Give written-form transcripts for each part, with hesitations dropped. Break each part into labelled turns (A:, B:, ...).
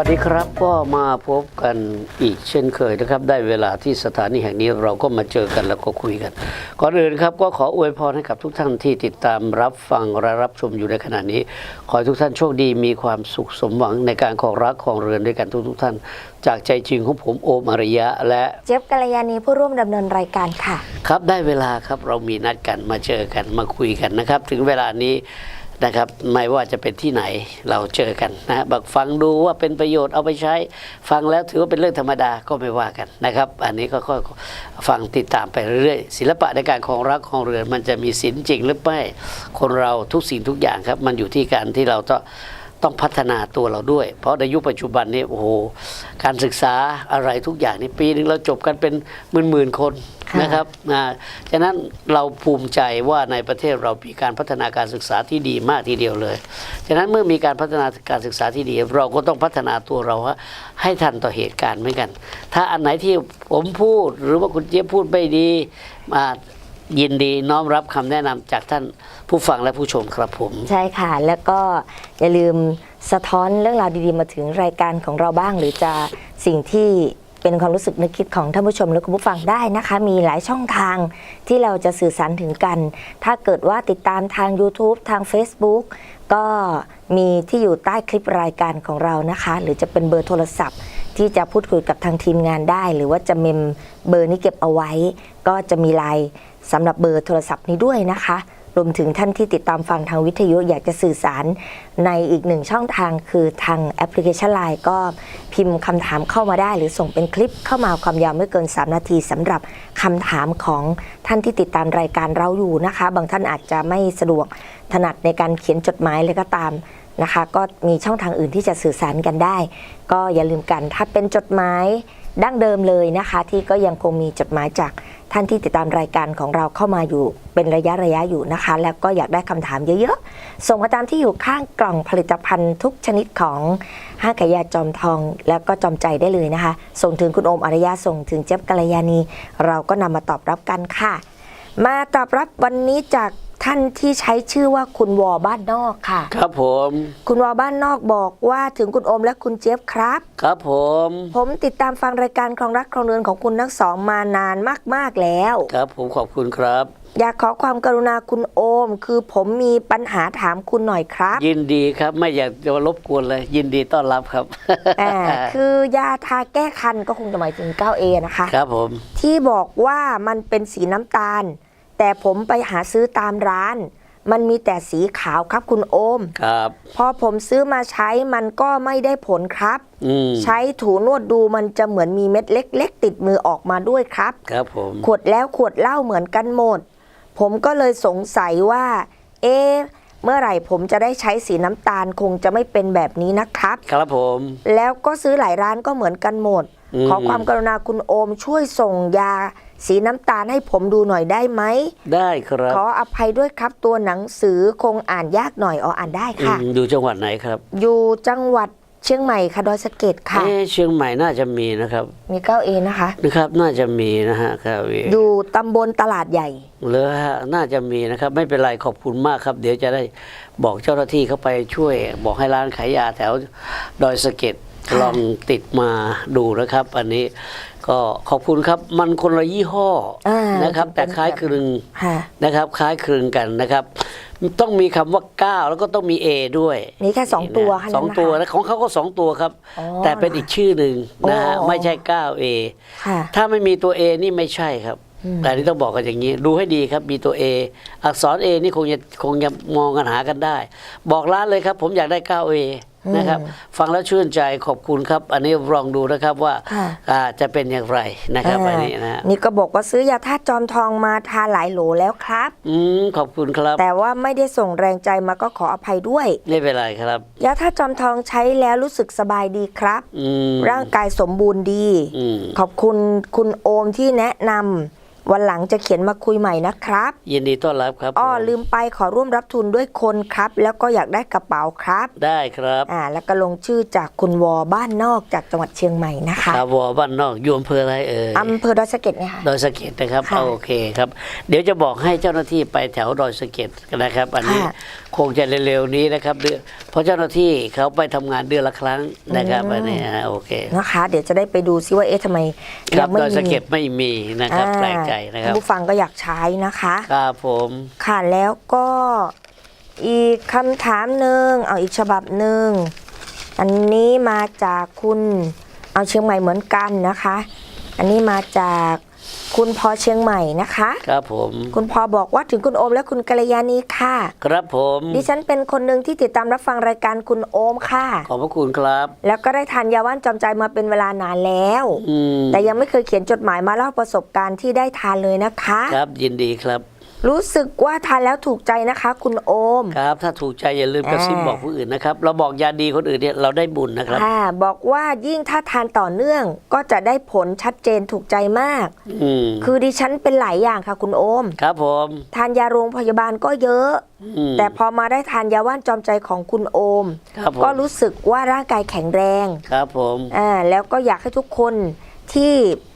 A: วัสดีครับก็มาพบกันอีกเช่นเคยนะครับได้เวลาที่สถานีแห่งนี้เราก็มาเจอกันแล้วก็คุยกันก่อนอื่นครับก็ขออวยพรให้กับทุกท่านที่ติดตามรับฟังและรับชมอยู่ในขณะนี้ขอให้ทุกท่านโชคดีมีความสุขสมหวังในการครองรักครองเรือนด้วยกันทุกท่านจากใจจริงของผมโอมอารยะและ
B: เจี๊ยบกัลยาณีผู้ร่วมดำเนินรายการค่ะ
A: ครับได้เวลาครับเรามีนัดกันมาเจอกันมาคุยกันนะครับถึงเวลานี้นะครับไม่ว่าจะเป็นที่ไหนเราเจอกันนะบักฟังดูว่าเป็นประโยชน์เอาไปใช้ฟังแล้วถือว่าเป็นเรื่องธรรมดาก็ไม่ว่ากันนะครับอันนี้ก็ฟังติดตามไปเรื่อยๆศิลปะในการครองรักครองเรือนมันจะมีศีลจริงหรือไม่คนเราทุกสิ่งทุกอย่างครับมันอยู่ที่การที่เราต้องพัฒนาตัวเราด้วยเพราะในยุคปัจจุบันนี้โอ้โหการศึกษาอะไรทุกอย่างในปีนึงเราจบกันเป็นหมื่นคนนะครับฉะนั้นเราภูมิใจว่าในประเทศเรามีการพัฒนาการศึกษาที่ดีมากทีเดียวเลยฉะนั้นเมื่อมีการพัฒนาการศึกษาที่ดีเราก็ต้องพัฒนาตัวเราให้ทันต่อเหตุการณ์เหมือนกันถ้าอันไหนที่ผมพูดหรือว่าคุณเจี๊ยบพูดไม่ดียินดีน้อมรับคำแนะนำจากท่านผู้ฟังและผู้ชมครับผม
B: ใช่ค่ะแล้วก็อย่าลืมสะท้อนเรื่องราวดีๆมาถึงรายการของเราบ้างหรือจะสิ่งที่เป็นความรู้สึกนึกคิดของท่านผู้ชมและคุณผู้ฟังได้นะคะมีหลายช่องทางที่เราจะสื่อสารถึงกันถ้าเกิดว่าติดตามทาง YouTube ทาง Facebook ก็มีที่อยู่ใต้คลิปรายการของเรานะคะหรือจะเป็นเบอร์โทรศัพท์ที่จะพูดคุยกับทางทีมงานได้หรือว่าจะเมมเบอร์นี้เก็บเอาไว้ก็จะมีไลน์สำหรับเบอร์โทรศัพท์นี้ด้วยนะคะรวมถึงท่านที่ติดตามฟังทางวิทยุอยากจะสื่อสารในอีกหนึ่งช่องทางคือทางแอปพลิเคชัน LINE ก็พิมพ์คำถามเข้ามาได้หรือส่งเป็นคลิปเข้ามาความยาวไม่เกิน3นาทีสำหรับคำถามของท่านที่ติดตามรายการเราอยู่นะคะบางท่านอาจจะไม่สะดวกถนัดในการเขียนจดหมายเลยก็ตามนะคะก็มีช่องทางอื่นที่จะสื่อสารกันได้ก็อย่าลืมกันถ้าเป็นจดหมายดั้งเดิมเลยนะคะที่ก็ยังคงมีจดหมายจากท่านที่ติดตามรายการของเราเข้ามาอยู่เป็นระยะอยู่นะคะแล้วก็อยากได้คำถามเยอะๆส่งมาตามที่อยู่ข้างกล่องผลิตภัณฑ์ทุกชนิดของห้างขายยาจอมทองแล้วก็จอมใจได้เลยนะคะส่งถึงคุณโอมอารยะส่งถึงเจี๊ยบกัลยาณีเราก็นำมาตอบรับกันค่ะมาตอบรับวันนี้จากท่านที่ใช้ชื่อว่าคุณวอบ้านนอกค่ะ
A: ครับผม
B: คุณวอบ้านนอกบอกว่าถึงคุณโอมและคุณเจี๊ยบครับ
A: ครับผม
B: ติดตามฟังรายการครองรักครองเรือนของคุณทั้งสองมานานมากๆแล้ว
A: ครับผมขอบคุณครับ
B: อยากขอความกรุณาคุณโอมคือผมมีปัญหาถามคุณหน่อยครับ
A: ยินดีครับไม่อยากจะรบกวนเลยยินดีต้อนรับครับ
B: คือยาทาแก้คันก็คงจะหมายถึง 9A นะคะ
A: ครับผม
B: ที่บอกว่ามันเป็นสีน้ำตาลแต่ผมไปหาซื้อตามร้านมันมีแต่สีขาวครับคุณโอม
A: ครับ
B: พอผมซื้อมาใช้มันก็ไม่ได้ผลครับใช้ถูนวดดูมันจะเหมือนมีเม็ดเล็กๆติดมือออกมาด้วยครับ
A: ครับผม
B: ขวดแล้วขวดเหล้าเหมือนกันหมดผมก็เลยสงสัยว่าเมื่อไหร่ผมจะได้ใช้สีน้ำตาลคงจะไม่เป็นแบบนี้นะครับ
A: ครับผม
B: แล้วก็ซื้อหลายร้านก็เหมือนกันหมดขอความกรุณาคุณโอมช่วยส่งยาสีน้ำตาลให้ผมดูหน่อยได้ไหม
A: ได้ครับ
B: ขออภัยด้วยครับตัวหนังสือคงอ่านยากหน่อยอ่านได้ค่ะ
A: อยู่จังหวัดไหนครับ
B: อยู่จังหวัดเชียงใหม่ค่ะดอยสะเก็ดค่ะ
A: เชียงใหม่น่าจะมีนะครับ
B: มี 9A นะคะ
A: นะครับน่าจะมีนะฮะ9A
B: อยู่ตำบลตลาดใหญ่
A: เลยฮะน่าจะมีนะครับไม่เป็นไรขอบคุณมากครับเดี๋ยวจะได้บอกเจ้าหน้าที่เข้าไปช่วยบอกให้ร้านขายยาแถวดอยสะเก็ดลองติดมาดูนะครับอันนี้ก็ขอบคุณครับมันคนละยี่ห้อนะครับแต่คล้ายคลึงนะครับคล้ายคลึงกันนะครับต้องมีคำว่า9แล้วก็ต้องมี A ด้วย
B: มีแค่2ตัวค่ะ
A: 2ตัวนะของเขาก็2ตัวครับแต่เป็นอีกชื่อหนึ่งนะฮะไม่ใช่ 9A ถ้าไม่มีตัว A นี่ไม่ใช่ครับแต่นี่ต้องบอกกันอย่างนี้ดูให้ดีครับมีตัว A อักษร A นี่คงจะมองกันหากันได้บอกร้านเลยครับผมอยากได้ 9Aนะครับฟังแล้วชื่นใจขอบคุณครับอันนี้ลองดูนะครับว่าจะเป็นอย่างไรนะครับอันนี้นะ
B: นี่ก็บอกว่าซื้อยาธาตุจอมทองมาทาหลายโหลแล้วครับ
A: ขอบคุณครับ
B: แต่ว่าไม่ได้ส่งแรงใจมาก็ขออภัยด้วย
A: ไม่เป็นไรครับ
B: ยาธาตุจอมทองใช้แล้วรู้สึกสบายดีครับร่างกายสมบูรณ์ดีขอบคุณคุณโอมที่แนะนำวันหลังจะเขียนมาคุยใหม่นะครับ
A: ยินดีต้อนรับครับ
B: ลืมไปขอร่วมรับทุนด้วยคนครับแล้วก็อยากได้กระเป๋าครับ
A: ได้ครับ
B: แล้วก็ลงชื่อจากคุณวอบ้านนอกจากจังหวัดเชียงใหม่นะคะ
A: วอบ้านนอกอยู่อำเภออะไร
B: อำเภอดอยสะเก็ดไงคะ
A: ดอยสะเก็ดนะครับโอเคครับเดี๋ยวจะบอกให้เจ้าหน้าที่ไปแถวดอยสะเก็ดนะครับอันนี้คงจะเร็วๆนี้นะครับเพ ราะเจ้าหน้าที่เขาไปทำงานเดือนละครั้งนะครับอันนี้โอเค
B: นะคะ เดี๋ยวจะได้ไปดูซิว่าทำไม
A: ครับ
B: ไม่
A: ดอยสะ
B: มี
A: เก็ดไม่มีนะครับแปลกใจนะครับ
B: ผู้ฟังก็อยากใช้นะคะ
A: ครับผม
B: ค่ะแล้วก็อีกคำถามหนึ่งเอาอีกฉบับหนึ่งอันนี้มาจากคุณเอาเชียงใหม่เหมือนกันนะคะ อันนี้มาจากคุณพอเชียงใหม่นะคะ
A: ครับผม
B: คุณพอบอกว่าถึงคุณโอมและคุณกัลยาณีค่ะ
A: ครับผม
B: ดิฉันเป็นคนหนึ่งที่ติดตามรับฟังรายการคุณโอมค่ะ
A: ขอบพระคุณครับ
B: แล้วก็ได้ทานยาว่านจอมใจมาเป็นเวลานานแล้ว แต่ยังไม่เคยเขียนจดหมายมาเล่าประสบการณ์ที่ได้ทานเลยนะคะ
A: ครับยินดีครับ
B: รู้สึกว่าทานแล้วถูกใจนะคะ คุณโอม
A: ครับถ้าถูกใจอย่าลืมกระซิบบอกผู้อื่นนะครับเราบอกยาดีคนอื่นเนี่ยเราได้บุญนะครับ
B: บอกว่ายิ่งถ้าทานต่อเนื่องก็จะได้ผลชัดเจนถูกใจมาก คือดิฉันเป็นหลายอย่างค่ะคุณโอม
A: ครับผม
B: ทานยาโรงพยาบาลก็เยอะ แต่พอมาได้ทานยาว่านจอมใจของคุณโอม
A: ครับผม
B: ก็รู้สึกว่าร่างกายแข็งแรง
A: ครับผม
B: แล้วก็อยากให้ทุกคนที่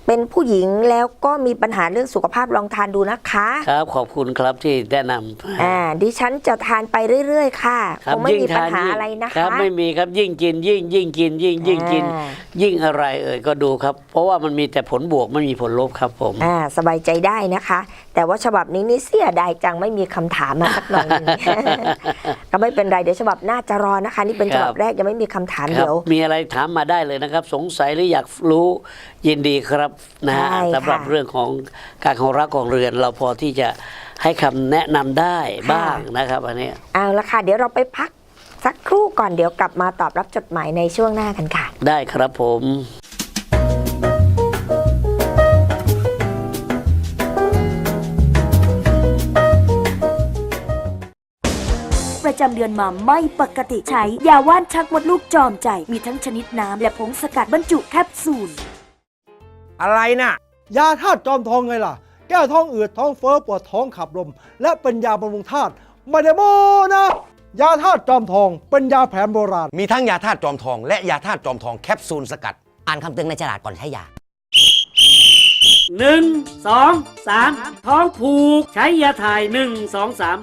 B: เป็นผู้หญิงแล้วก็มีปัญหาเรื่องสุขภาพลองทานดูนะคะ
A: ครับขอบคุณครับที่แนะนำ
B: ดิฉันจะทานไปเรื่อยๆค่ะ
A: ค
B: ครับ งไม่มีปัญหาอะไรนะ
A: ครั
B: คะ
A: บไม่มีครับยิ่งกินยิ่งกินยิ่งกิน ยิ่งอะไรก็ดูครับ เพราะว่ามันมีแต่ผลบวกไม่มีผลลบครับผม
B: สบายใจได้นะคะ แต่ว่าฉบับนี้นี่เสียดายจังไม่มีคำถามมาสักหน่อยหนึ่ง ก็ไม่เป็นไรเดี๋ยวฉบับหน้าจะรอนะคะ นี่เป็นฉบับแรกยังไม่มีคำถาม
A: ครับ
B: เดี๋ยว
A: มีอะไรถามมาได้เลยนะครับ สงสัยหรืออยากรู้ยินดีครับนะฮะ
B: ใช่ค่ะ
A: สำหรับเรื่องของการของรักของเรือนเราพอที่จะให้คำแนะนำได้บ้างนะครับอันนี้
B: เอาละค่ะเดี๋ยวเราไปพักสักครู่ก่อนเดี๋ยวกลับมาตอบรับจดหมายในช่วงหน้ากันค่ะ
A: ได้ครับผม
C: ประจำเดือนมาไม่ปกติใช้ยาว่านชักมดลูกจอมใจ มีทั้งชนิดน้ำและผงสกัดบรรจุแคปซูล
D: อะไรน่ะ ยาธาตุจอมทองไงล่ะ แก้ท้องอืดท้องเฟ้อปวดท้องขับลม และเป็นยาบำรุงธาตุไม่ได้โม้นะ ยาธาตุจอมทองเป็นยาแผนโบราณ
E: มีทั้งยาธาตุจอมทองและยาธาตุจอมทองแคปซูลสกัด
F: อ่านคำเตือนในฉลากก่อนใช้ยา
G: 1 2 3 ท้องผูก ใช้ยาถ่าย 1 2 3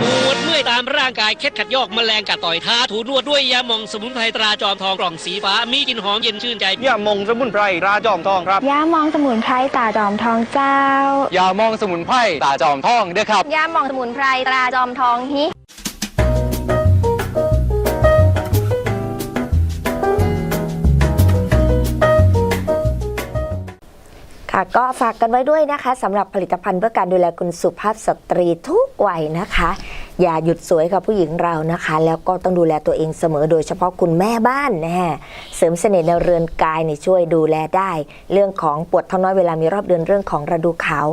H: ปวดเมื่อยตามร่างกายเคล็ดขัดยอกแมลงกัดต่อยท้าถูนวดด้วยยาหม่องสมุนไพรตราจอมทองกล่องสีฟ้ามีกลิ่นหอมเย็นชื่นใจ
I: ยาหมองสมุนไพรตราจอมทองครับ
J: ยาหมองสมุนไพรตาจอมทองเจ้า
I: ยาหมองสมุนไพรตราจอมทองเด้อครับ
J: ยาหมองสมุนไพรตราจอมทองฮิ
B: ค่ะก็ฝากกันไว้ด้วยนะคะสำหรับผลิตภัณฑ์เพื่อการดูแลคุณสุภาพสตรีทุกวัยนะคะ อย่าหยุดสวยกับผู้หญิงเรานะคะ แล้วก็ต้องดูแลตัวเองเสมอโดยเฉพาะคุณแม่บ้านนะเสริมเสน่ห์ในเรือนกายนี่ช่วยดูแลได้ เรื่องของปวดท้องน้อยเวลามีรอบเดือนเรื่องของฤดูขาว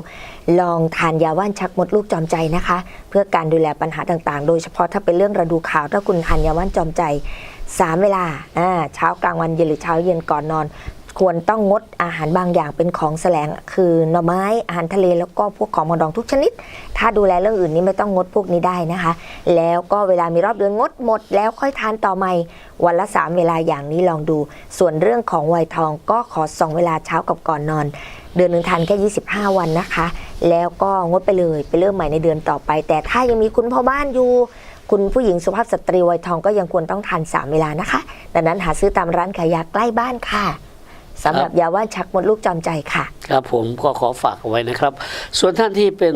B: ลองทานยาว่านชักมดลูกจอมใจนะคะ เพื่อการดูแลปัญหาต่างๆ โดยเฉพาะถ้าเป็นเรื่องฤดูขาวถ้าคุณทานยาว่านจอมใจ3เวลาเช้ากลางวันเย็นหรือเช้าเย็นก่อนนอนควรต้องงดอาหารบางอย่างเป็นของแสลงคือหน่อไม้อาหารทะเลแล้วก็พวกของมดองทุกชนิดถ้าดูแลเรื่องอื่นนี้ไม่ต้องงดพวกนี้ได้นะคะแล้วก็เวลามีรอบเดือนงดหมดแล้วค่อยทานต่อใหม่วันละ3เวลาอย่างนี้ลองดูส่วนเรื่องของวัยทองก็ขอ2เวลาเช้ากับก่อนนอนเดือนหนึ่งทานแค่25วันนะคะแล้วก็งดไปเลยไปเริ่มใหม่ในเดือนต่อไปแต่ถ้ายังมีคุณพ่อบ้านอยู่คุณผู้หญิงสุภาพสตรีวัยทองก็ยังควรต้องทาน3เวลานะคะดังนั้นหาซื้อตามร้านขายยาใกล้บ้านค่ะสำหรับยาว่านชักมดลูกจอมใจค่ะ
A: ครับผมก็ขอฝากเอาไว้นะครับ ส่วนท่านที่เป็น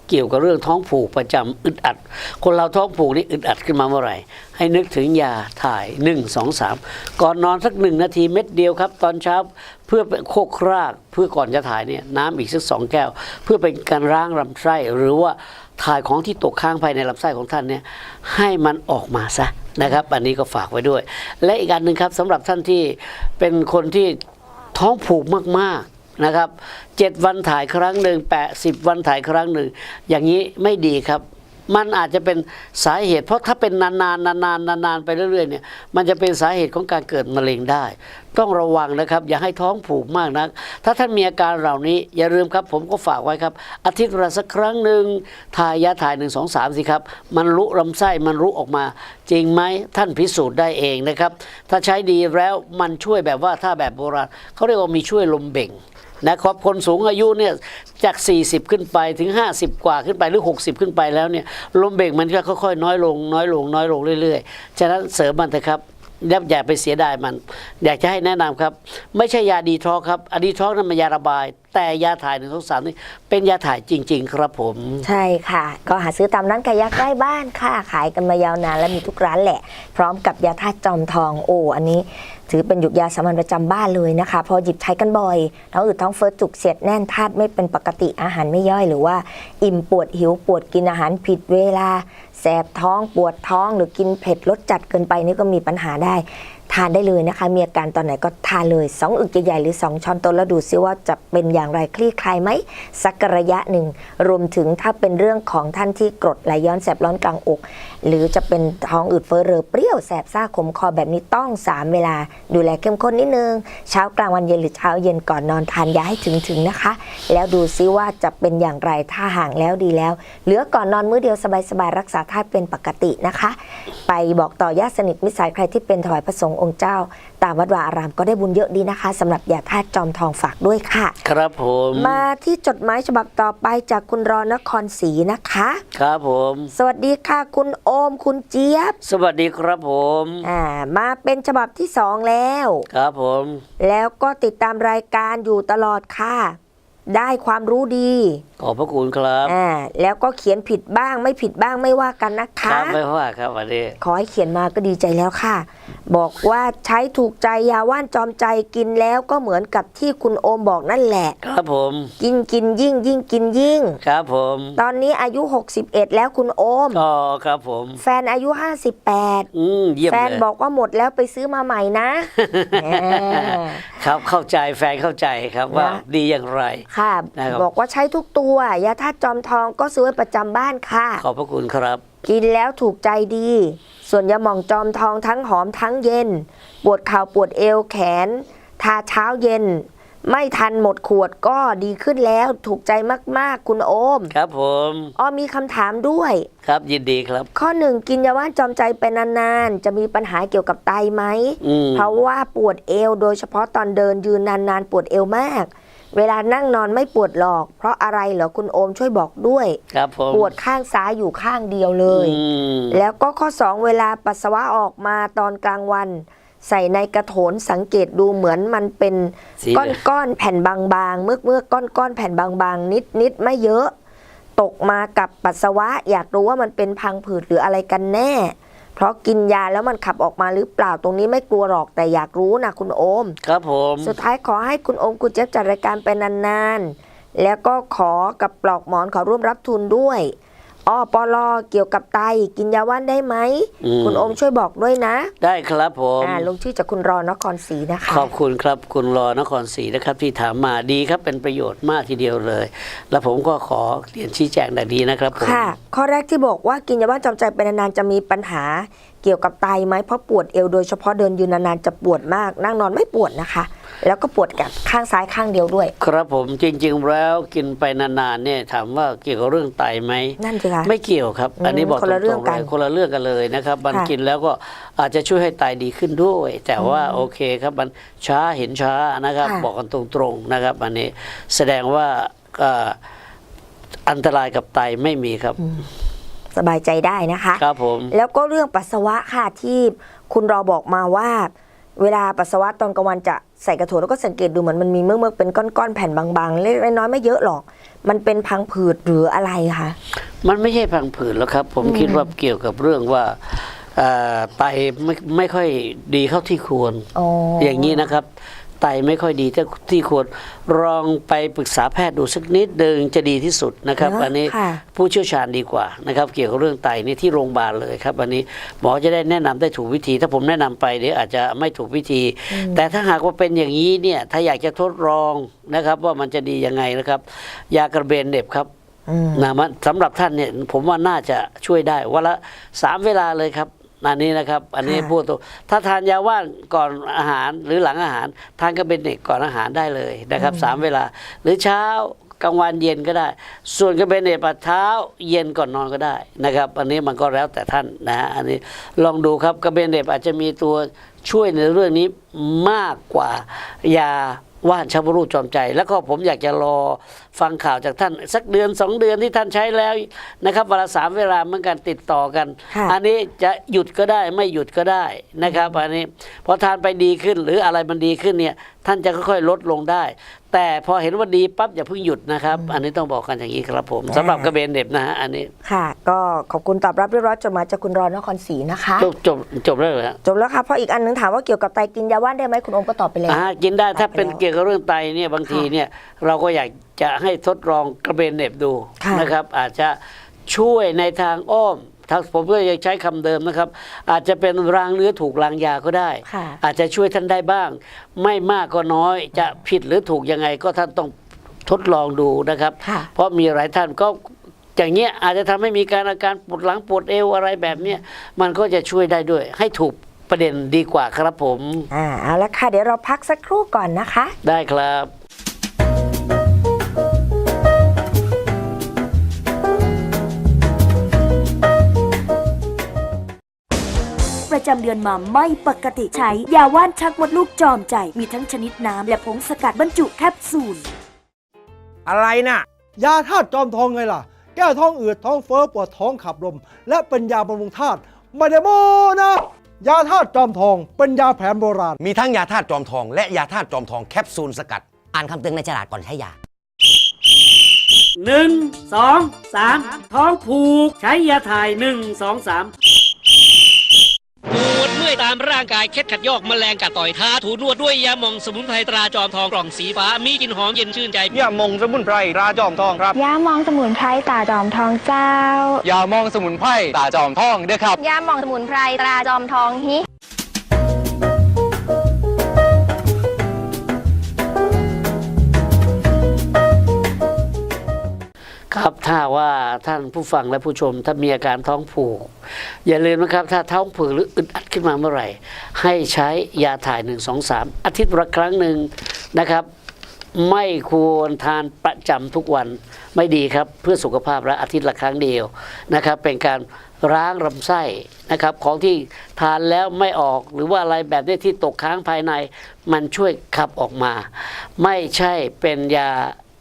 A: เกี่ยวกับเรื่องท้องผูกประจำอึดอัด คนเราท้องผูกนี่อึดอัดขึ้นมาเมื่อไหร่ ให้นึกถึงยาถ่าย 1 2 3 ก่อนนอนสัก1 นาทีเม็ดเดียวครับ ตอนเช้าเพื่อเป็นโคกครากเพื่อก่อนจะถ่ายเนี่ยน้ำอีกสัก2 แก้ว เพื่อเป็นการล้างลำไส้หรือว่าถ่ายของที่ตกค้างภายในลำไส้ของท่านเนี่ยให้มันออกมาซะนะครับอันนี้ก็ฝากไว้ด้วย และอีกอันหนึ่งครับสำหรับท่านที่เป็นคนที่ท้องผูกมากๆนะครับ7 วันถ่ายครั้งหนึ่ง80 วันถ่ายครั้งหนึ่งอย่างนี้ไม่ดีครับมันอาจจะเป็นสาเหตุเพราะถ้าเป็นนานๆไปเรื่อยๆเนี่ยมันจะเป็นสาเหตุของการเกิดมะเร็งได้ต้องระวังนะครับอย่าให้ท้องผูกมากนักถ้าท่านมีอาการเหล่านี้อย่าลืมครับผมก็ฝากไว้ครับอาทิตย์ละสักครั้งหนึ่งถ่ายยาถ่าย1 2 3สิครับมันรุลำไส้มันรุออกมาจริงไหมท่านพิสูจน์ได้เองนะครับถ้าใช้ดีแล้วมันช่วยแบบว่าถ้าแบบโบราณเขาเรียกว่ามีช่วยลมเบ่งนะครับคนสูงอายุเนี่ยจาก40ขึ้นไปถึง50กว่าขึ้นไปหรือ60ขึ้นไปแล้วเนี่ย ลมเบรกมันก็ค่อยๆน้อยลงน้อยลงน้อยลงเรื่อยๆฉะนั้นเสริมมันเถอะครับอย่าไปเสียดายมันอยากจะให้แนะนำครับไม่ใช่ยาดีท็อกครับดีท็อกนั้นมันยาระบายแต่ยาถ่าย1 2 3นี่เป็นยาถ่ายจริงๆครับผม
B: ใช่ค่ะ ก็หาซื้อตามร้านขายยาใกล้บ้านค่ะขายกันมายาวนานและมีทุกร้านแหละ พร้อมกับยาธาตุจอมทองโอ้อันนี้ถือเป็นหยุกยาสามัญประจำบ้านเลยนะคะพอหยิบใช้กันบ่อยท้องอืดท้องเฟ้อจุกเสียดแน่นธาตุไม่เป็นปกติอาหารไม่ย่อยหรือว่าอิ่มปวดหิวปวดกินอาหารผิดเวลาแสบท้องปวดท้องหรือกินเผ็ดรสจัดเกินไปนี่ก็มีปัญหาได้ทานได้เลยนะคะมีอาการตอนไหนก็ทานเลย2อึกใหญ่ๆหรือ2ช้อนโต๊ะแล้วดูซิว่าจะเป็นอย่างไรคลี่คลายไหมสักระยะหนึ่งรวมถึงถ้าเป็นเรื่องของท่านที่กรดไหลย้อนแสบร้อนกลางอก หรือจะเป็นท้องอืดเฟ้อเรอเปรี้ยวแสบซ่าขมคอแบบนี้ต้อง3เวลาดูแลเข้มข้นนิดนึงเช้ากลางวันเย็นหรือเช้าเย็นก่อนนอนทานยาให้ถึงนะคะแล้วดูซิว่าจะเป็นอย่างไรถ้าห่างแล้วดีแล้วเหลือก่อนนอนมื้อเดียวสบายๆรักษาธาตุเป็นปกตินะคะไปบอกต่อญาติสนิทมิตรสายใครที่เป็นถวายพระสงฆ์องค์เจ้าตามวัดวาอารามก็ได้บุญเยอะดีนะคะสำหรับยาธาตุจอมทองฝากด้วยค่ะ
A: ครับผม
B: มาที่จดหมายฉบับต่อไปจากคุณรนครศรีนะคะ
A: ครับผม
B: สวัสดีค่ะคุณโอมคุณเจี๊ยบ
A: สวัสดีครับผม
B: มาเป็นฉบับที่2แล้ว
A: ครับผม
B: แล้วก็ติดตามรายการอยู่ตลอดค่ะได้ความรู้ดี
A: ขอบพระคุณครับ
B: แล้วก็เขียนผิดบ้างไม่ผิดบ้างไม่ว่ากันนะ
A: ครั
B: คะ
A: บไม่ว่าครับวันนี้
B: ขอให้เขียนมาก็ดีใจแล้วค่ะ บอกว่าใช้ถูกใจยาว่านจอมใจกินแล้วก็เหมือนกับที่คุณโอมบอกนั่นแหละ
A: ครับผม
B: กินยิ่งกินยิ่ง
A: ครับผม
B: ตอนนี้อายุ61แล้วคุณโอม
A: อ๋อครับผม
B: แฟนอายุ58
A: เยี่ยม
B: แฟ
A: เลย
B: นบอกว่าหมดแล้วไปซื้อมาใหม่นะ
A: ครับเข้าใจแฟนเข้าใจครับว่าดีอย่างไร
B: ค่ะ
A: นะครับ
B: บอกว่าใช้ทุกตัวยาธาตุจอมทองก็ซื้อไว้ประจำบ้านค่ะ
A: ขอบพระคุณครับ
B: กินแล้วถูกใจดี ส่วนยาหม่องจอมทองทั้งหอมทั้งเย็น ปวดเข่าปวดเอวแขน ทาเช้าเย็น ไม่ทันหมดขวดก็ดีขึ้นแล้วถูกใจมากๆคุณโอม
A: ครับผม
B: มีคำถามด้วย
A: ครับยินดีครับ
B: ข้อ 1 กินยาว่านจอมใจไปนานๆจะมีปัญหาเกี่ยวกับไตไหม เพราะว่าปวดเอวโดยเฉพาะตอนเดินยืนนานๆปวดเอวมาก เวลานั่งนอนไม่ปวดหรอกเพราะอะไรเหรอคุณโอมช่วยบอกด้วย
A: ครับผม
B: ปวดข้างซ้ายอยู่ข้างเดียวเลย แล้วก็ข้อ 2 เวลาปัสสาวะออกมาตอนกลางวัน ใส่ในกระโถนสังเกตดูเหมือนมันเป็นก้อนๆแผ่นบางๆเมื่อก้อนๆแผ่นบางๆนิดไม่เยอะ ตกมากับปัสสาวะอยากรู้ว่ามันเป็นพังผืดหรืออะไรกันแน่ เพราะกินยาแล้วมันขับออกมาหรือเปล่าตรงนี้ไม่กลัวหรอกแต่อยากรู้นะคุณโอม
A: ครับผม
B: สุดท้ายขอให้คุณโอมคุณเจี๊ยบจัดรายการไปนานๆแล้วก็ขอกับปลอกหมอนขอร่วมรับทุนด้วยปลเกี่ยวกับไตกินยาว่านได้ไหมคุณโอมช่วยบอกด้วยนะ
A: ได้ครับผม
B: ลงชื่อจากคุณรนครศรีนะคะ
A: ขอบคุณครับคุณรนครศรีนะครับที่ถามมาดีครับเป็นประโยชน์มากทีเดียวเลย แล้วผมก็ขอเรียนชี้แจงดังนี้นะครับผม
B: ค่ะข้อแรกที่บอกว่ากินยาว่านจอมใจเป็นนานๆจะมีปัญหาเกี่ยวกับไตไหมเพราะปวดเอวโดยเฉพาะเดินยืนนานๆจะปวดมากนั่งนอนไม่ปวดนะคะแล้วก็ปวดกับข้างซ้ายข้างเดียวด้วย
A: ครับผมจริงๆแล้วกินไปนานๆเนี่ยถามว่าเกี่ยวกับเรื่องไตไหม
B: นั่นสิคะ
A: ไม่เกี่ยวครับ อันนี้บอก
B: คนละเรื่อง
A: ตรงๆ
B: กัน
A: เลยคนละเรื่องกันเลยนะครับมัน
B: ค่ะ
A: กินแล้วก็อาจจะช่วยให้ไตดีขึ้นด้วย แต่ว่าโอเคครับมันช้าเห็นช้านะครับ
B: ค่ะ
A: บอกกันตรงๆนะครับอันนี้แสดงว่าอันตรายกับไตไม่มีครับ
B: สบายใจได้นะคะ
A: ครับผม
B: แล้วก็เรื่องปัสสาวะค่ะที่คุณรอบอกมาว่า เวลาปัสสาวะตอนกลางวันจะใส่กระโถนแล้วก็สังเกตดูเหมือนมันมีเมือกๆเป็นก้อนๆแผ่นบางๆเล็กน้อยไม่เยอะหรอก มันเป็นพังผืดหรืออะไรคะ
A: มันไม่ใช่พังผืดแล้วครับ ผมคิดว่าเกี่ยวกับเรื่องว่าไตไม่ค่อยดีเข้าที่ควร อย่างนี้นะครับไตไม่ค่อยดีที่ควรลองไปปรึกษาแพทย์ดูสักนิดนึงจะดีที่สุดนะครับ อันนี้ผู้เชี่ยวชาญดีกว่านะครับเกี่ยวกับเรื่องไตนี่ที่โรงพยาบาลเลยครับอันนี้หมอจะได้แนะนำได้ถูกวิธี ถ้าผมแนะนำไปเดี๋ยวอาจจะไม่ถูกวิธี แต่ถ้าหากว่าเป็นอย่างนี้เนี่ยถ้าอยากจะทดลองนะครับว่ามันจะดียังไงนะครับยากระเบนเหน็บครับนะมันสำหรับท่านเนี่ยผมว่าน่าจะช่วยได้วันละ3 เวลาเลยครับอันนี้นะครับอันนี้พูดตัวถ้าทานยาว่านก่อนอาหารหรือหลังอาหารทานก็เป็นเด็กก่อนอาหารได้เลยนะครับ3 เวลาหรือเช้ากลางวันเย็นก็ได้ ส่วนก็เป็นเด็กเช้าเย็นก่อนนอนก็ได้นะครับอันนี้มันก็แล้วแต่ท่านนะฮะอันนี้ลองดูครับกระเบนเด็บอาจจะมีตัวช่วยในเรื่องนี้มากกว่ายา ว่านชักมดลูกจอมใจ แล้วก็ผมอยากจะรอฟังข่าวจากท่านสักเดือน2 เดือนที่ท่านใช้แล้วนะครับวันละ3 เวลาเหมือนกันติดต่อกัน
B: ค่ะ
A: อันนี้จะหยุดก็ได้ไม่หยุดก็ได้นะครับอันนี้พอทานไปดีขึ้นหรืออะไรมันดีขึ้นเนี่ยท่านจะค่อยๆลดลงได้ แต่พอเห็นว่าดีปั๊บอย่าเพิ่งหยุดนะครับ อันนี้ต้องบอกกันอย่างนี้ครับผมสำหรับกระเบนเหน็บนะฮะอันนี้
B: ค่ะ ก็ขอบคุณตอบรับเรียบร้อยจดหมายจากคุณรอนครศรีนะคะ
A: จบแล้วเหรอฮะ
B: จบแล้วค่ะเพราะอีกอันนึงถามว่าเกี่ยวกับไตกินยาว่านได้ไหมคุณโอมก็ตอบไปแล้ว
A: กินได้ถ้าเป็น
B: ไปแล้ว
A: เกี่ยวกับเรื่องไตเนี่ยบางทีเนี่ยเราก็อยากจะให้ทดลองกระเบนเหน็บดู
B: ค่ะ
A: นะครับ อาจจะช่วยในทางอ้อมถ้าผมก็ยังใช้คำเดิมนะครับ อาจจะเป็นรางเนื้อถูกรางยาก็ได้
B: ค่ะ
A: อาจจะช่วยท่านได้บ้าง ไม่มากก็น้อยจะผิดหรือถูกยังไงก็ท่านต้องทดลองดูนะครับ
B: ค่ะ
A: เพราะมีหลายท่านก็อย่างเงี้ยอาจจะทำให้มีอาการปวดหลังปวดเอวอะไรแบบเนี้ยมันก็จะช่วยได้ด้วย ให้ถูกประเด็นดีกว่าครับผม
B: เอาละค่ะเดี๋ยวเราพักสักครู่ก่อนนะคะ
A: ได้ครับ
C: ประจำเดือนมาไม่ปกติใช้ยาว่านชักมดลูกจอมใจ มีทั้งชนิดน้ำและผงสกัดบรรจุแคปซูล
D: อะไรน่ะ ยาธาตุจอมทองไงล่ะ แก้ท้องอืดท้องเฟ้อปวดท้องขับลม และเป็นยาบำรุงธาตุไม่ได้โม้นะ ยาธาตุจอมทองเป็นยาแผนโบราณ
E: มีทั้งยาธาตุจอมทอง และยาธาตุจอมทองแคปซูลสกัด
F: อ่านคำเตือนในฉลากก่อนใช้ยา
G: 1 2 3 ท้องผูก ใช้ยาถ่าย 1 2 3
H: ปวดเมื่อยตามร่างกายเคล็ดขัดยอกแมลงกัดต่อยท้าถูนวดด้วยยาหม่องสมุนไพรตราจอมทองกล่องสีฟ้ามีกลิ่นหอมเย็นชื่นใจ
I: ยามองสมุนไพรราจอมทองครับ
J: ย่ามองสมุนไพรตาจอมทองเจ้า
I: ยามองสมุนไพรตาจอมทองเด้อครับ
J: ย่ามองสมุนไพรตราจอมทองฮิ
A: ครับถ้าว่าท่านผู้ฟังและผู้ชมถ้ามีอาการท้องผูก อย่าลืมนะครับถ้าท้องผูกหรืออึดอัดขึ้นมาเมื่อไหร่ ให้ใช้ยาถ่าย 1 2 3 อาทิตย์ละครั้งหนึ่งนะครับ ไม่ควรทานประจำทุกวันไม่ดีครับเพื่อสุขภาพและอาทิตย์ละครั้งเดียวนะครับ เป็นการล้างลำไส้นะครับของที่ทานแล้วไม่ออกหรือว่าอะไรแบบนี้ที่ตกค้างภายในมันช่วยขับออกมา ไม่ใช่เป็นยา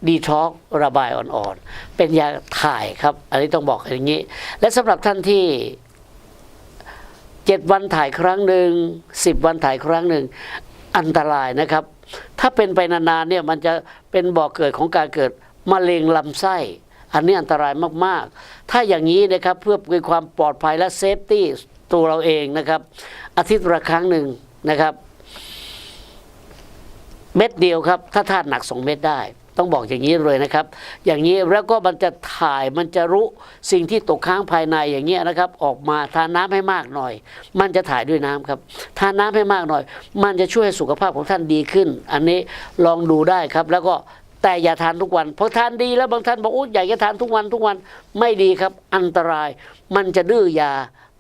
A: ดีท็อกระบายอ่อนๆเป็นยาถ่ายครับอันนี้ต้องบอกอย่างนี้และสำหรับท่านที่7 วันถ่ายครั้งหนึ่ง10 วันถ่ายครั้งหนึ่งอันตรายนะครับ ถ้าเป็นไปนานๆเนี่ยมันจะเป็นบ่อกเกิดของการเกิดมะเร็งลำไส้อันนี้อันตรายมากๆถ้าอย่างนี้นะครับเพื่อเป็นความปลอดภัยและเซฟตี้ตัวเราเองนะครับอาทิตย์ละครั้งหนึ่งนะครับเม็ดเดียวครับถ้าทานหนัก2 เม็ดได้ต้องบอกอย่างนี้เลยนะครับอย่างนี้แล้วก็มันจะถ่ายมันจะรู้สิ่งที่ตกค้างภายในอย่างเงี้ยนะครับออกมาทานน้ำให้มากหน่อยมันจะถ่ายด้วยน้ำครับทานน้ำให้มากหน่อย มันจะช่วยให้สุขภาพของท่านดีขึ้นอันนี้ลองดูได้ครับแล้วก็แต่อย่าทานทุกวันพอทานดีแล้วบางท่านบอกอยากจะทานทุกวันไม่ดีครับอันตรายมันจะดื้อยา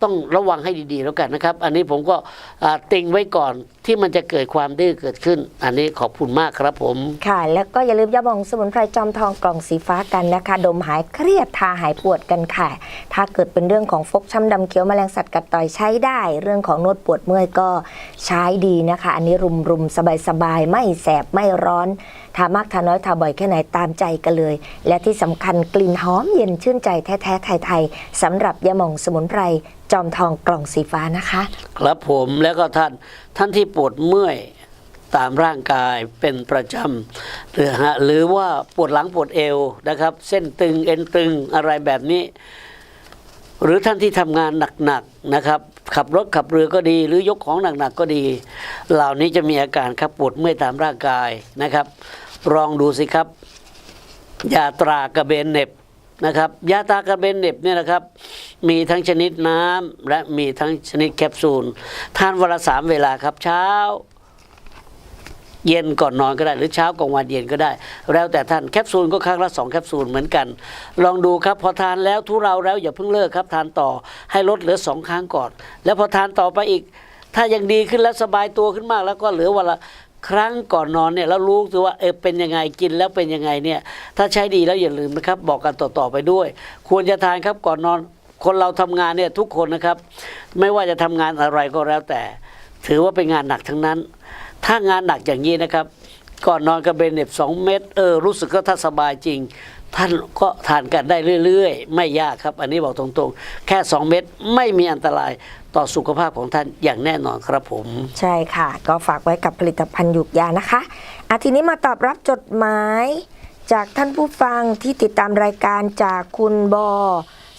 A: ต้องระวังให้ดีๆแล้วกันนะครับอันนี้ผมก็ติงไว้ก่อนที่มันจะเกิดความดื้อเกิดขึ้นอันนี้ขอบคุณมากครับผม
B: ค่ะ แล้วก็อย่าลืมยาหม่องสมุนไพรจอมทองกล่องสีฟ้ากันนะคะ ดมหายเครียดทาหายปวดกันค่ะ ถ้าเกิดเป็นเรื่องของฟกช้ำดำเขียวแมลงสัตว์กัดต่อยใช้ได้ เรื่องของนวดปวดเมื่อยก็ใช้ดีนะคะ อันนี้รุมสบายไม่แสบไม่ร้อนทามากทาน้อยทาบ่อยแค่ไหนตามใจกันเลย และที่สำคัญกลิ่นหอมเย็นชื่นใจแท้ๆไทยๆสำหรับยาหม่องสมุนไพรจอมทองกล่องสีฟ้านะคะ
A: ครับผมแล้วก็ท่านที่ปวดเมื่อยตามร่างกายเป็นประจำหรือว่าปวดหลังปวดเอวนะครับ เส้นตึงเอ็นตึงอะไรแบบนี้ หรือท่านที่ทำงานหนักๆนะครับขับรถขับเรือก็ดี หรือยกของหนักๆก็ดี เหล่านี้จะมีอาการครับปวดเมื่อยตามร่างกายนะครับลองดูสิครับยาตรากระเบนเหน็บนะครับยาตรากระเบนเหน็บเนี่ยนะครับมีทั้งชนิดน้ำและมีทั้งชนิดแคปซูลทานวันละ3 เวลาครับเช้าเย็นก่อนนอนก็ได้หรือเช้ากลางวันเย็นก็ได้แล้วแต่ท่านแคปซูลก็ครั้งละ2 แคปซูลเหมือนกันลองดูครับพอทานแล้วทุเราแล้วอย่าเพิ่งเลิกครับทานต่อให้ลดเหลือ2 ครั้งก่อนแล้วพอทานต่อไปอีกถ้ายังดีขึ้นแล้วสบายตัวขึ้นมากแล้วก็เหลือวันละครั้งก่อนนอนเนี่ยแล้วรู้ตัวว่าเป็นยังไงกินแล้วเป็นยังไงเนี่ยถ้าใช้ดีแล้วอย่าลืมนะครับบอกกันต่อไปด้วยควรจะทานครับก่อนนอนคนเราทำงานเนี่ยทุกคนนะครับไม่ว่าจะทำงานอะไรก็แล้วแต่ถือว่าเป็นงานหนักทั้งนั้นถ้างานหนักอย่างนี้นะครับ ก่อนนอนกระเบนเน็บ2 เม็ดรู้สึกก็ถ้าสบายจริง ท่านก็ทานกันได้เรื่อยๆไม่ยากครับอันนี้บอกตรงๆแค่2 เม็ดไม่มีอันตรายต่อสุขภาพของท่านอย่างแน่นอนครับผม
B: ใช่ค่ะ ก็ฝากไว้กับผลิตภัณฑ์หยูกยานะคะทีนี้มาตอบรับจดหมายจากท่านผู้ฟังที่ติดตามรายการจากคุณบอ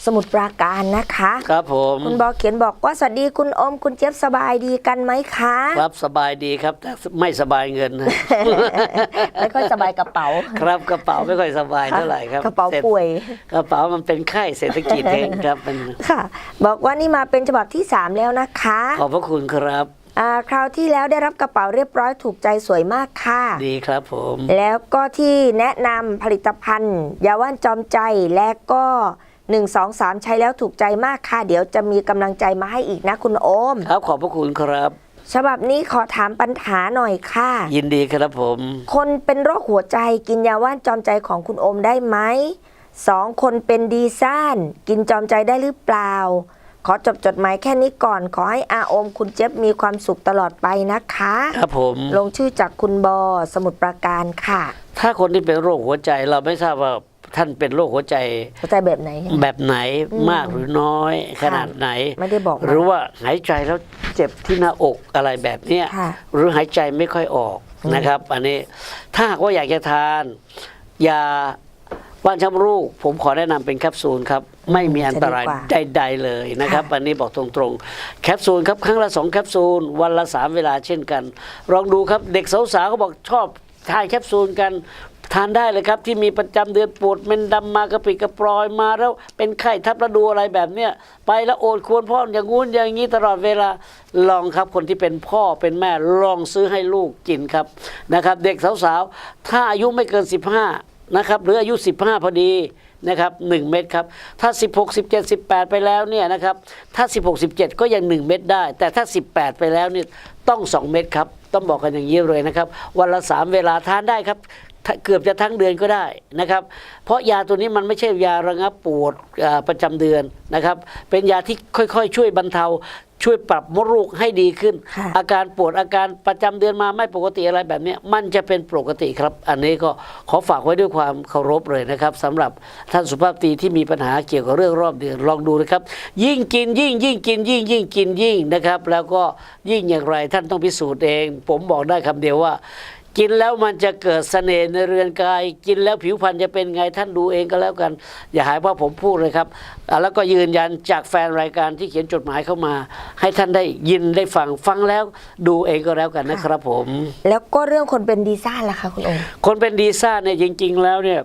B: สมุทรปราการนะคะ
A: ครับผม
B: คุณบอเขียนบอกว่าสวัสดีคุณอมคุณเจี๊ยบสบายดีกันไหมคะ
A: ครับสบายดีครับแต่ไม่สบายเงินนะ
B: ไม่ค่อยสบายกระเป๋า
A: ครับกระเป๋าไม่ค่อยสบายเท่าไหร่ครับ
B: กระเป๋าป่วย
A: กระเป๋ามันเป็นไข้เศรษฐกิจเองครับมัน
B: ค่ะ บอกว่านี่มาเป็นฉบับที่ 3 แล้วนะคะ
A: ขอบพระคุณครับ
B: คราวที่แล้วได้รับกระเป๋าเรียบร้อยถูกใจสวยมากค่ะ
A: ดีครับผม
B: แล้วก็ที่แนะนำผลิตภัณฑ์ยาว่านจอมใจและก็1 2 3 ใช้แล้วถูกใจมากค่ะ เดี๋ยวจะมีกำลังใจมาให้อีกนะคุณโอม
A: ครับขอบพระคุณครับ
B: ฉบับนี้ขอถามปัญหาหน่อยค่ะ
A: ยินดีครับผม
B: คนเป็นโรคหัวใจกินยาว่านจอมใจของคุณโอมได้ไหม2 คนเป็นดีซ่านกินจอมใจได้หรือเปล่า ขอจดหมายแค่นี้ก่อนขอให้อาโอมคุณเจี๊ยบมีความสุขตลอดไปนะคะ
A: ครับผม
B: ลงชื่อจากคุณบอสมุทรปราการค่ะ
A: ถ้าคนที่เป็นโรคหัวใจเราไม่ทราบว่าท่านเป็นโรคหัวใจ
B: หัวใจแบบไหน
A: แบบไหนมากหรือน้อยขนาดไหน
B: ไม่ได้บอกมา
A: หรือว่าหายใจแล้วเจ็บที่หน้าอกอะไรแบบเนี้ย
B: ค่ะ
A: หรือหายใจไม่ค่อยออกนะครับ อันนี้ถ้าหากว่าอยากจะทานยาว่านช้ำรูกผมขอแนะนำเป็นแคปซูลครับไม่มีอันตรายใดๆเลยนะครับอันนี้บอกตรงๆแคปซูลครับครั้งละ2 แคปซูลวันละ3 เวลาเช่นกันลองดูครับเด็กสาวๆเขาบอกชอบทานแคปซูลกันทานได้เลยครับที่มีประจำเดือนปวดเม็นดำมากระปรี้กระปรอยมาแล้วเป็นไข้ทับฤดูอะไรแบบเนี้ยไปแล้วโอดควรพ่ออย่างงู้นอย่างนี้ตลอดเวลาลองครับคนที่เป็นพ่อเป็นแม่ลองซื้อให้ลูกกินครับนะครับเด็กสาวๆถ้าอายุไม่เกิน15นะครับหรืออายุ15พอดีนะครับ1 เม็ดครับถ้า16 17 18ไปแล้วเนี่ยนะครับถ้า16 17ก็ยัง1 เม็ดได้แต่ถ้า18ไปแล้วเนี่ยต้อง2 เม็ดครับต้องบอกกันอย่างนี้เลยนะครับวันละ3 เวลาทานได้ครับเกือบจะทั้งเดือนก็ได้นะครับเพราะยาตัวนี้มันไม่ใช่ยาระงับปวดประจำเดือนนะครับเป็นยาที่ค่อยๆช่วยบรรเทาช่วยปรับมดลูกให้ดีขึ้น
B: ค่ะ
A: อาการปวดอาการประจำเดือนมาไม่ปกติอะไรแบบนี้มันจะเป็นปกติครับอันนี้ก็ขอฝากไว้ด้วยความเคารพเลยนะครับสำหรับท่านสุภาพสตรีที่มีปัญหาเกี่ยวกับเรื่องรอบเดือนลองดูนะครับยิ่งกินยิ่งกินยิ่งกินยิ่งนะครับแล้วก็ยิ่งอย่างไรท่านต้องพิสูจน์เองผมบอกได้คำเดียวว่ากินแล้วมันจะเกิดเสน่ห์ในเรือนกายกินแล้วผิวพรรณจะเป็นไงท่านดูเองก็แล้วกันอย่าหายว่าผมพูดเลยครับแล้วก็ยืนยันจากแฟนรายการที่เขียนจดหมายเข้ามา ให้ท่านได้ยินได้ฟังแล้วดูเองก็แล้วกันนะครับผม
B: แล้วก็เรื่องคนเป็นดีซ่านล่ะคะคุณโอม
A: คนเป็นดีซ่าเนี่ยจริง ๆ แล้วเนี่ย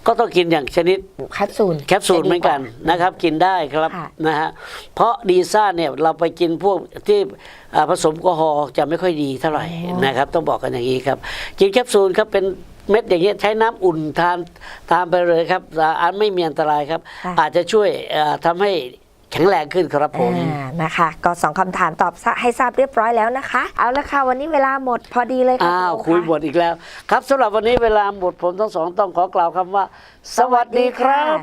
A: ก็ต้องกินอย่างชนิด
B: แคปซูล
A: แคปซูลเหมือนกันนะครับกินได้ครับ
B: ค่ะ
A: นะฮะเพราะดีซ่าเนี่ยเราไปกินพวกที่ผสมแอลกอฮอล์จะไม่ค่อยดีเท่าไหร่นะครับต้องบอกกันอย่างนี้ครับกินแคปซูลครับเป็นเม็ดอย่างเงี้ยใช้น้ำอุ่นทานไปเลยครับอันไม่มีอันตรายครับ
B: ค่ะ
A: อาจจะช่วยทำให้แข็งแรงขึ้นครับผม
B: นะคะก็2 คำถามตอบให้ทราบเรียบร้อยแล้วนะคะเอาละค่ะวันนี้เวลาหมดพอดีเลยค่ะ
A: อ้าว
B: ณโอ
A: คุย
B: ค่ะ
A: หมดอีกแล้วครับสำหรับวันนี้เวลาหมดผมทั้งสองต้องขอกล่าวคำว่า สวัสดีครับ